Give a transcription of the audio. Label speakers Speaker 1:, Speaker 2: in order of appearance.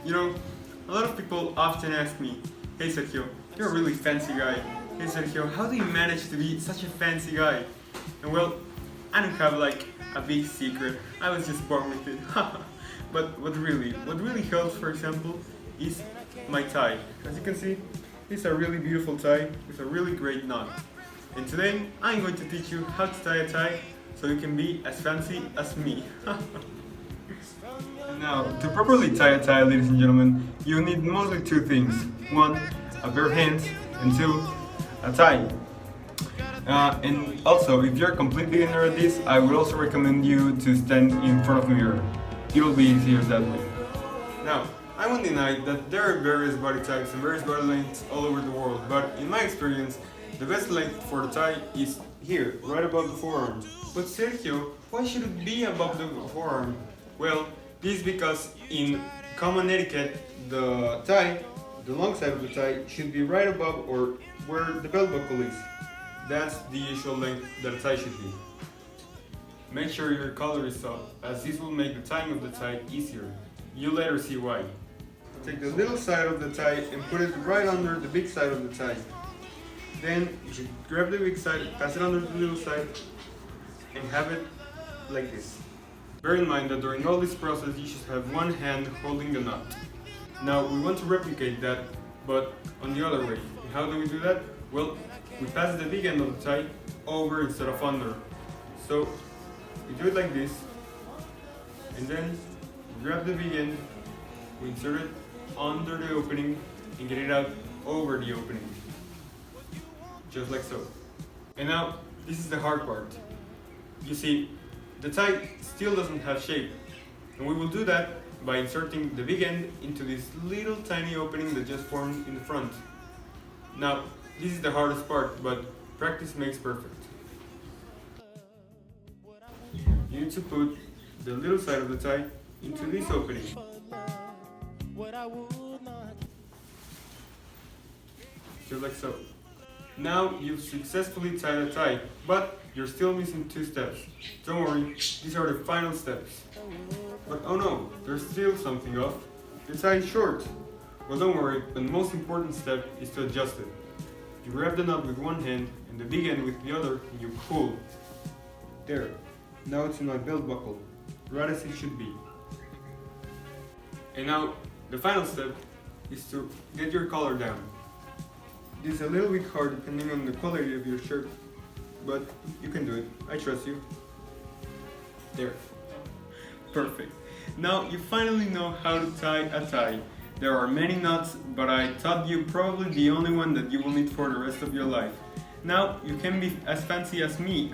Speaker 1: You know, a lot of people often ask me, "Hey Sergio, you're a really fancy guy. Hey Sergio, how do you manage to be such a fancy guy?" And well, I don't have like a big secret. I was just born with it. But what really helps, for example, is my tie. As you can see, it's a really beautiful tie with a really great knot. And today, I'm going to teach you how to tie a tie so you can be as fancy as me. Now, to properly tie a tie, ladies and gentlemen, you need mostly two things. One, a pair of hands, and two, a tie. And also, if you're a complete beginner at this, I would also recommend you to stand in front of the mirror. It'll be easier that way. Now, I won't deny that there are various body types and various body lengths all over the world, but in my experience, the best length for the tie is here, right above the forearm. But Sergio, why should it be above the forearm? Well, this is because in common etiquette, the tie, the long side of the tie, should be right above or where the belt buckle is. That's the usual length that a tie should be. Make sure your collar is up, as this will make the tying of the tie easier. You'll later see why. Take the little side of the tie and put it right under the big side of the tie. Then you should grab the big side, pass it under the little side, and have it like this. Bear in mind that during all this process you should have one hand holding the knot. Now we want to replicate that, but on the other way. And how do we do that? Well, we pass the big end of the tie over instead of under. So we do it like this, and then we grab the big end, we insert it under the opening and get it out over the opening. Just like so. And now, this is the hard part. You see, the tie still doesn't have shape. And we will do that by inserting the big end into this little tiny opening that just formed in the front. Now, this is the hardest part, but practice makes perfect. You need to put the little side of the tie into this opening. Just like so. Now you've successfully tied a tie, but you're still missing two steps. Don't worry, these are the final steps. But oh no, there's still something off. Your tie is short. Well, don't worry, the most important step is to adjust it. You grab the knot with one hand and the big end with the other, and you pull. There. Now it's in my belt buckle, right as it should be. And now, the final step is to get your collar down. This is a little bit hard depending on the quality of your shirt, but you can do it. I trust you. There. Perfect. Now you finally know how to tie a tie. There are many knots, but I taught you probably the only one that you will need for the rest of your life. Now you can be as fancy as me.